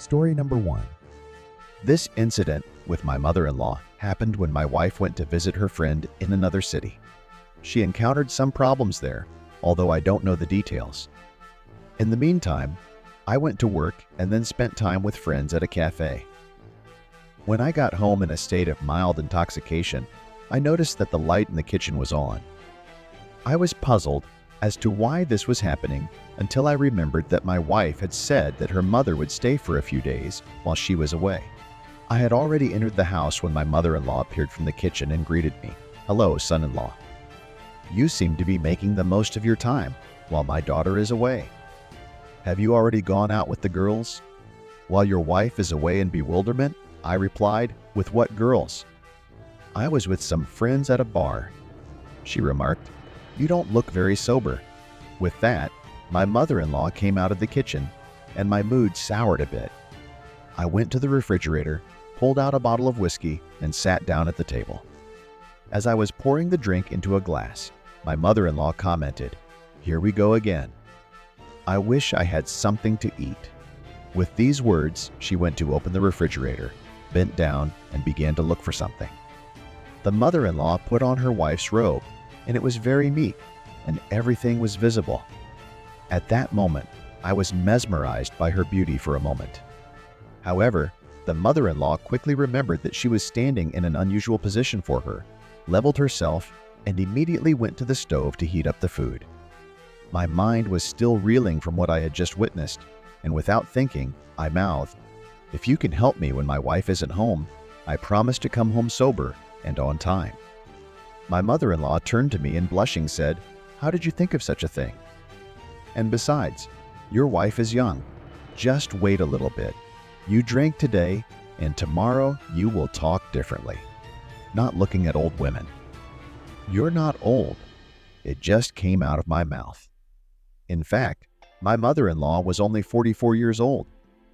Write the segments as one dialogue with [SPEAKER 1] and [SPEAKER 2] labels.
[SPEAKER 1] Story number 1. This incident with my mother-in-law happened when my wife went to visit her friend in another city. She encountered some problems there, although I don't know the details. In the meantime, I went to work and then spent time with friends at a cafe. When I got home in a state of mild intoxication, I noticed that the light in the kitchen was on. I was puzzled as to why this was happening until I remembered that my wife had said that her mother would stay for a few days while she was away. I had already entered the house when my mother-in-law appeared from the kitchen and greeted me. "Hello, son-in-law. You seem to be making the most of your time while my daughter is away. Have you already gone out with the girls?" "While your wife is away in bewilderment," I replied, "with what girls?" "I was with some friends at a bar." She remarked, "You don't look very sober." With that, my mother-in-law came out of the kitchen, and my mood soured a bit. I went to the refrigerator, pulled out a bottle of whiskey, and sat down at the table. As I was pouring the drink into a glass, my mother-in-law commented, "Here we go again. I wish I had something to eat." With these words, she went to open the refrigerator, bent down, and began to look for something. The mother-in-law put on her wife's robe, and it was very neat, and everything was visible. At that moment, I was mesmerized by her beauty for a moment. However, the mother-in-law quickly remembered that she was standing in an unusual position for her, leveled herself, and immediately went to the stove to heat up the food. My mind was still reeling from what I had just witnessed, and without thinking, I mouthed, "If you can help me when my wife isn't home, I promise to come home sober and on time." My mother-in-law turned to me and blushing said, "How did you think of such a thing? And besides, your wife is young. Just wait a little bit. You drink today, and tomorrow you will talk differently." Not looking at old women. "You're not old." It just came out of my mouth. In fact, my mother-in-law was only 44 years old,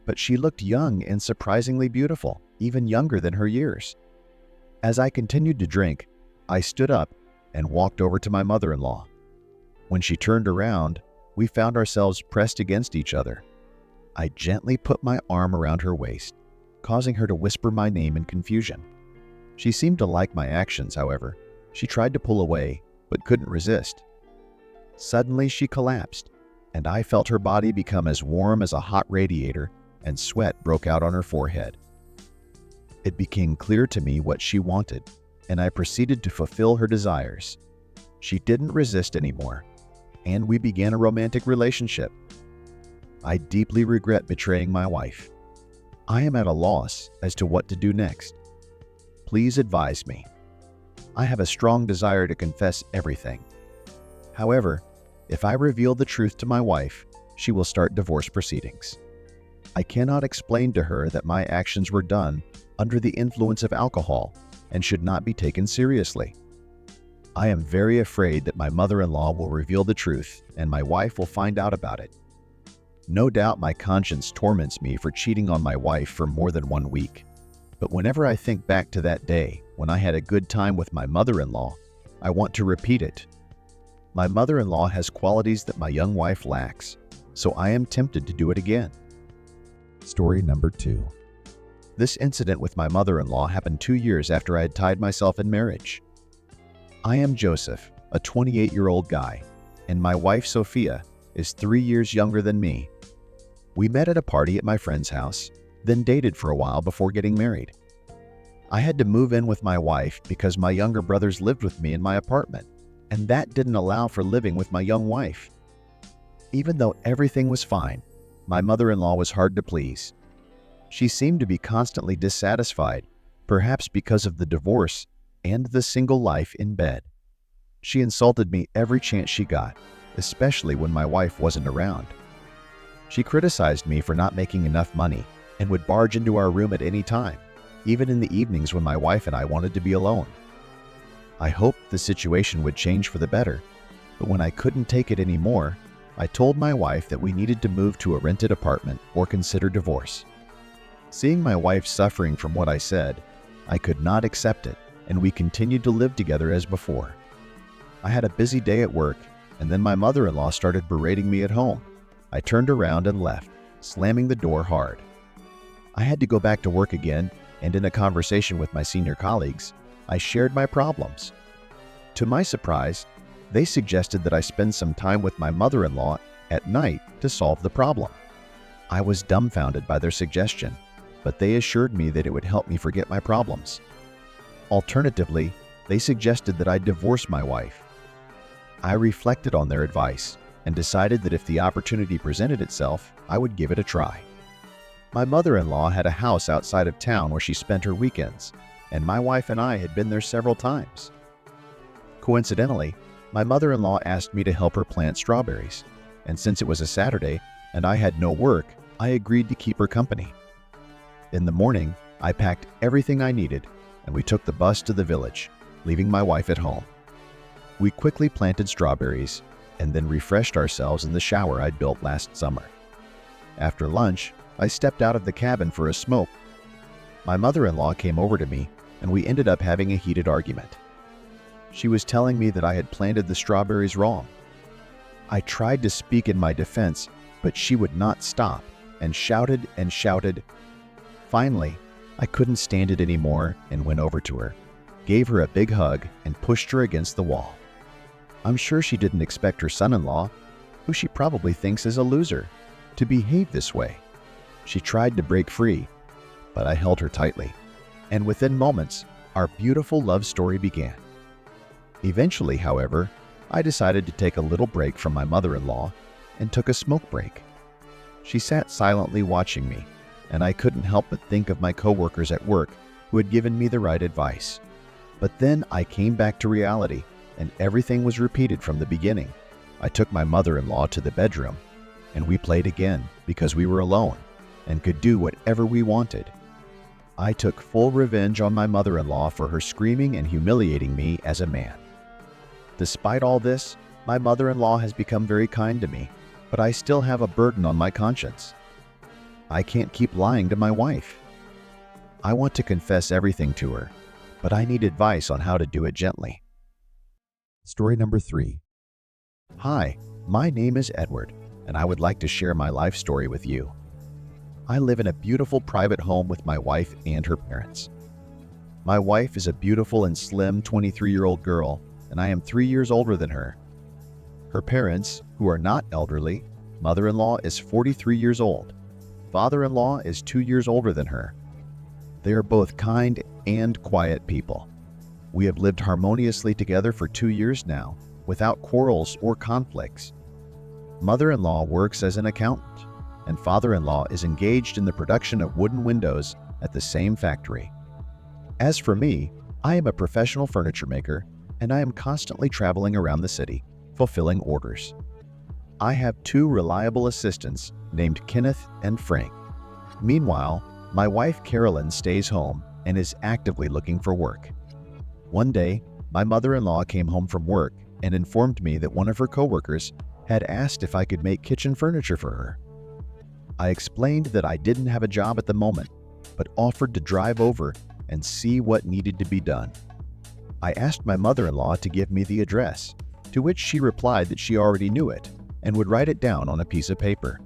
[SPEAKER 1] but she looked young and surprisingly beautiful, even younger than her years. As I continued to drink, I stood up and walked over to my mother-in-law. When she turned around, we found ourselves pressed against each other. I gently put my arm around her waist, causing her to whisper my name in confusion. She seemed to like my actions, however. She tried to pull away, but couldn't resist. Suddenly, she collapsed, and I felt her body become as warm as a hot radiator, and sweat broke out on her forehead. It became clear to me what she wanted, and I proceeded to fulfill her desires. She didn't resist anymore, and we began a romantic relationship. I deeply regret betraying my wife. I am at a loss as to what to do next. Please advise me. I have a strong desire to confess everything. However, if I reveal the truth to my wife, she will start divorce proceedings. I cannot explain to her that my actions were done under the influence of alcohol and should not be taken seriously. I am very afraid that my mother-in-law will reveal the truth and my wife will find out about it. No doubt my conscience torments me for cheating on my wife for more than 1 week. But whenever I think back to that day when I had a good time with my mother-in-law, I want to repeat it. My mother-in-law has qualities that my young wife lacks, so I am tempted to do it again. Story number 2. This incident with my mother-in-law happened 2 years after I had tied myself in marriage. I am Joseph, a 28-year-old guy, and my wife Sophia is 3 years younger than me. We met at a party at my friend's house, then dated for a while before getting married. I had to move in with my wife because my younger brothers lived with me in my apartment, and that didn't allow for living with my young wife. Even though everything was fine, my mother-in-law was hard to please. She seemed to be constantly dissatisfied, perhaps because of the divorce and the single life in bed. She insulted me every chance she got, especially when my wife wasn't around. She criticized me for not making enough money and would barge into our room at any time, even in the evenings when my wife and I wanted to be alone. I hoped the situation would change for the better, but when I couldn't take it anymore, I told my wife that we needed to move to a rented apartment or consider divorce. Seeing my wife suffering from what I said, I could not accept it, and we continued to live together as before. I had a busy day at work, and then my mother-in-law started berating me at home. I turned around and left, slamming the door hard. I had to go back to work again, and in a conversation with my senior colleagues, I shared my problems. To my surprise, they suggested that I spend some time with my mother-in-law at night to solve the problem. I was dumbfounded by their suggestion, but they assured me that it would help me forget my problems. Alternatively, they suggested that I divorce my wife. I reflected on their advice and decided that if the opportunity presented itself, I would give it a try. My mother-in-law had a house outside of town where she spent her weekends, and my wife and I had been there several times. Coincidentally, my mother-in-law asked me to help her plant strawberries, and since it was a Saturday and I had no work, I agreed to keep her company. In the morning, I packed everything I needed, and we took the bus to the village, leaving my wife at home. We quickly planted strawberries and then refreshed ourselves in the shower I'd built last summer. After lunch, I stepped out of the cabin for a smoke. My mother-in-law came over to me, and we ended up having a heated argument. She was telling me that I had planted the strawberries wrong. I tried to speak in my defense, but she would not stop and shouted and shouted. Finally, I couldn't stand it anymore and went over to her, gave her a big hug, and pushed her against the wall. I'm sure she didn't expect her son-in-law, who she probably thinks is a loser, to behave this way. She tried to break free, but I held her tightly, and within moments, our beautiful love story began. Eventually, however, I decided to take a little break from my mother-in-law and took a smoke break. She sat silently watching me, and I couldn't help but think of my coworkers at work who had given me the right advice. But then I came back to reality, and everything was repeated from the beginning. I took my mother-in-law to the bedroom, and we played again because we were alone and could do whatever we wanted. I took full revenge on my mother-in-law for her screaming and humiliating me as a man. Despite all this, my mother-in-law has become very kind to me, but I still have a burden on my conscience. I can't keep lying to my wife. I want to confess everything to her, but I need advice on how to do it gently. Story number 3. Hi, my name is Edward, and I would like to share my life story with you. I live in a beautiful private home with my wife and her parents. My wife is a beautiful and slim 23-year-old girl, and I am 3 years older than her. Her parents, who are not elderly, mother-in-law is 43 years old. Father-in-law is 2 years older than her. They are both kind and quiet people. We have lived harmoniously together for 2 years now, without quarrels or conflicts. Mother-in-law works as an accountant, and father-in-law is engaged in the production of wooden windows at the same factory. As for me, I am a professional furniture maker, and I am constantly traveling around the city, fulfilling orders. I have 2 reliable assistants named Kenneth and Frank. Meanwhile, my wife Carolyn stays home and is actively looking for work. One day, my mother-in-law came home from work and informed me that one of her coworkers had asked if I could make kitchen furniture for her. I explained that I didn't have a job at the moment, but offered to drive over and see what needed to be done. I asked my mother-in-law to give me the address, to which she replied that she already knew it and would write it down on a piece of paper.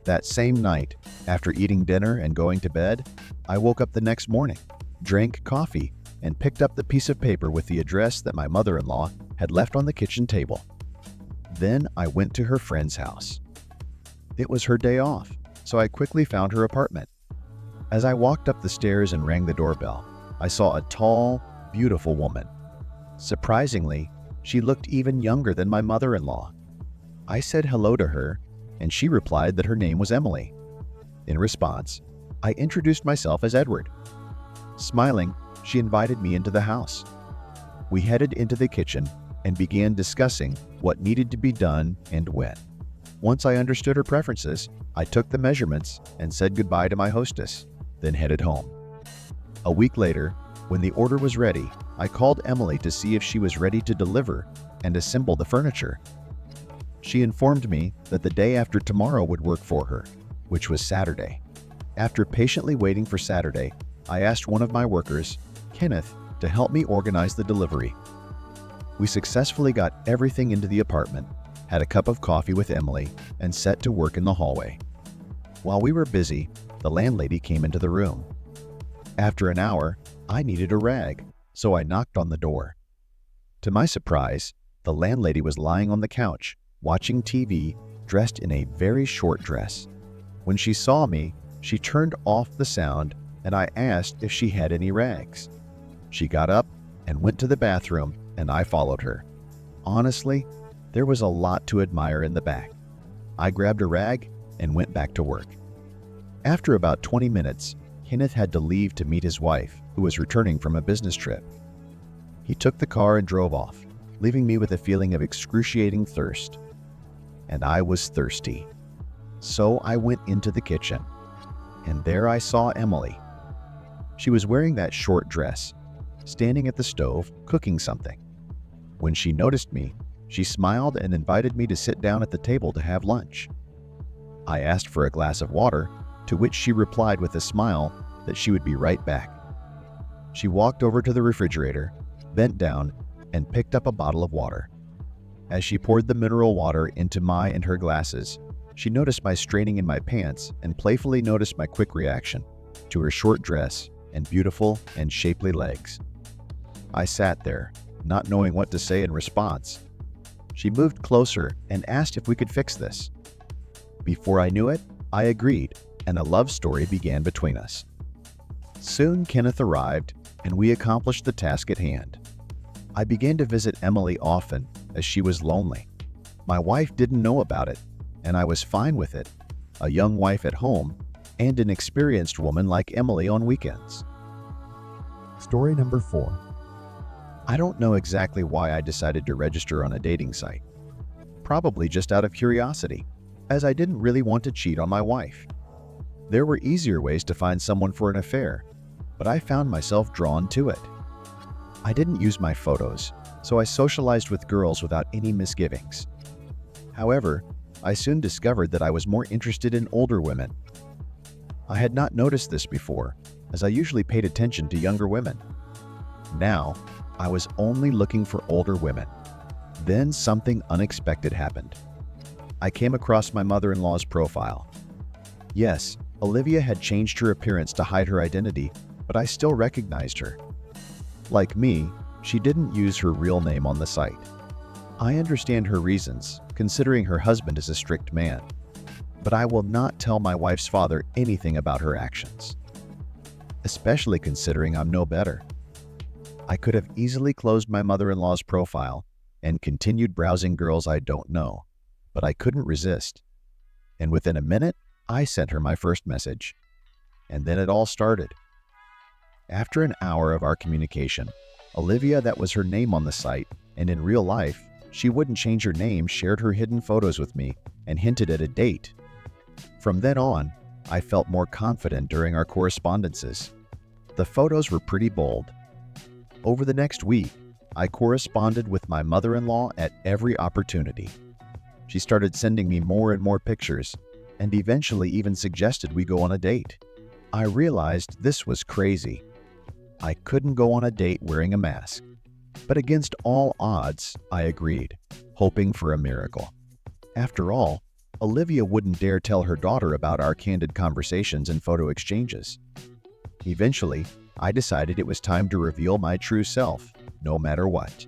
[SPEAKER 1] That same night, after eating dinner and going to bed, I woke up the next morning, drank coffee, and picked up the piece of paper with the address that my mother-in-law had left on the kitchen table. Then I went to her friend's house. It was her day off, so I quickly found her apartment. As I walked up the stairs and rang the doorbell, I saw a tall, beautiful woman. Surprisingly, she looked even younger than my mother-in-law. I said hello to her, and she replied that her name was Emily. In response, I introduced myself as Edward. Smiling, she invited me into the house. We headed into the kitchen and began discussing what needed to be done and when. Once I understood her preferences, I took the measurements and said goodbye to my hostess, then headed home. A week later, when the order was ready, I called Emily to see if she was ready to deliver and assemble the furniture. She informed me that the day after tomorrow would work for her, which was Saturday. After patiently waiting for Saturday, I asked one of my workers, Kenneth, to help me organize the delivery. We successfully got everything into the apartment, had a cup of coffee with Emily, and set to work in the hallway. While we were busy, the landlady came into the room. After an hour, I needed a rag, so I knocked on the door. To my surprise, the landlady was lying on the couch, watching TV, dressed in a very short dress. When she saw me, she turned off the sound, and I asked if she had any rags. She got up and went to the bathroom, and I followed her. Honestly, there was a lot to admire in the back. I grabbed a rag and went back to work. After about 20 minutes, Kenneth had to leave to meet his wife, who was returning from a business trip. He took the car and drove off, leaving me with a feeling of excruciating thirst. And I was thirsty. So I went into the kitchen, and there I saw Emily. She was wearing that short dress, standing at the stove, cooking something. When she noticed me, she smiled and invited me to sit down at the table to have lunch. I asked for a glass of water, to which she replied with a smile that she would be right back. She walked over to the refrigerator, bent down, and picked up a bottle of water. As she poured the mineral water into my and her glasses, she noticed my straining in my pants and playfully noticed my quick reaction to her short dress and beautiful and shapely legs. I sat there, not knowing what to say in response. She moved closer and asked if we could fix this. Before I knew it, I agreed, and a love story began between us. Soon Kenneth arrived, and we accomplished the task at hand. I began to visit Emily often, as she was lonely. My wife didn't know about it, and I was fine with it, a young wife at home, and an experienced woman like Emily on weekends. Story number 4. I don't know exactly why I decided to register on a dating site. Probably just out of curiosity, as I didn't really want to cheat on my wife. There were easier ways to find someone for an affair, but I found myself drawn to it. I didn't use my photos, so I socialized with girls without any misgivings. However, I soon discovered that I was more interested in older women. I had not noticed this before, as I usually paid attention to younger women. Now, I was only looking for older women. Then something unexpected happened. I came across my mother-in-law's profile. Yes, Olivia had changed her appearance to hide her identity, but I still recognized her. Like me, she didn't use her real name on the site. I understand her reasons, considering her husband is a strict man. But I will not tell my wife's father anything about her actions. Especially considering I'm no better. I could have easily closed my mother-in-law's profile and continued browsing girls I don't know, but I couldn't resist. And within a minute, I sent her my first message. And then it all started. After an hour of our communication, Olivia, that was her name on the site, and in real life, she wouldn't change her name, shared her hidden photos with me and hinted at a date. From then on, I felt more confident during our correspondences. The photos were pretty bold. Over the next week, I corresponded with my mother-in-law at every opportunity. She started sending me more and more pictures, and eventually even suggested we go on a date. I realized this was crazy. I couldn't go on a date wearing a mask. But against all odds, I agreed, hoping for a miracle. After all, Olivia wouldn't dare tell her daughter about our candid conversations and photo exchanges. Eventually, I decided it was time to reveal my true self, no matter what.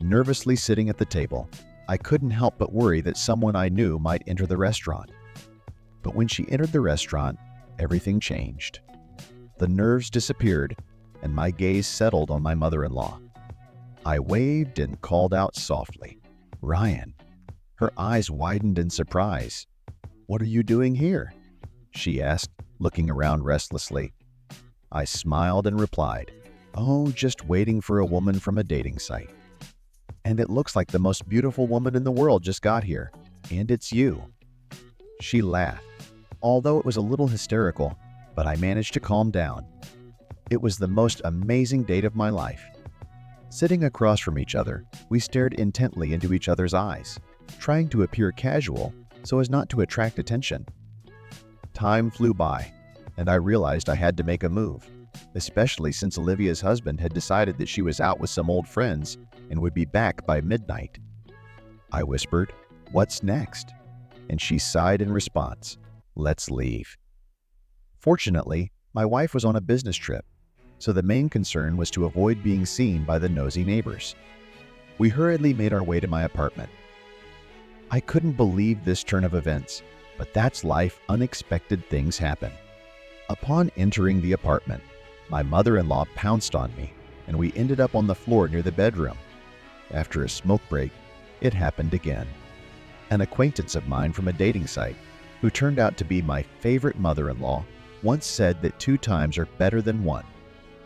[SPEAKER 1] Nervously sitting at the table, I couldn't help but worry that someone I knew might enter the restaurant. But when she entered the restaurant, everything changed. The nerves disappeared, and my gaze settled on my mother-in-law. I waved and called out softly, "Ryan." Her eyes widened in surprise. "What are you doing here?" she asked, looking around restlessly. I smiled and replied, "Oh, just waiting for a woman from a dating site. And it looks like the most beautiful woman in the world just got here, and it's you." She laughed, although it was a little hysterical, but I managed to calm down. It was the most amazing date of my life. Sitting across from each other, we stared intently into each other's eyes, trying to appear casual so as not to attract attention. Time flew by, and I realized I had to make a move, especially since Olivia's husband had decided that she was out with some old friends and would be back by midnight. I whispered, "What's next?" And she sighed in response, "Let's leave." Fortunately, my wife was on a business trip, so the main concern was to avoid being seen by the nosy neighbors. We hurriedly made our way to my apartment. I couldn't believe this turn of events, but that's life. Unexpected things happen. Upon entering the apartment, my mother-in-law pounced on me, and we ended up on the floor near the bedroom. After a smoke break, it happened again. An acquaintance of mine from a dating site, who turned out to be my favorite mother-in-law, once said that 2 times are better than 1.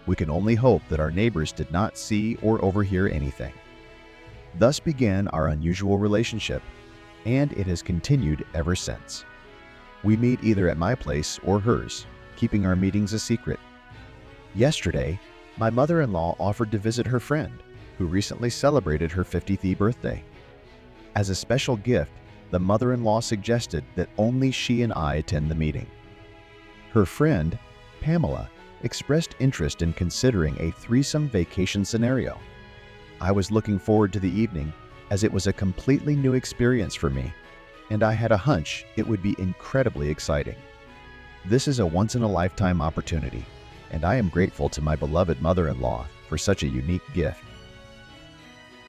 [SPEAKER 1] We can only hope that our neighbors did not see or overhear anything. Thus began our unusual relationship, and it has continued ever since. We meet either at my place or hers, keeping our meetings a secret. Yesterday, my mother-in-law offered to visit her friend, who recently celebrated her 50th birthday. As a special gift, the mother-in-law suggested that only she and I attend the meeting. Her friend, Pamela, expressed interest in considering a threesome vacation scenario. I was looking forward to the evening, as it was a completely new experience for me, and I had a hunch it would be incredibly exciting. This is a once-in-a-lifetime opportunity, and I am grateful to my beloved mother-in-law for such a unique gift.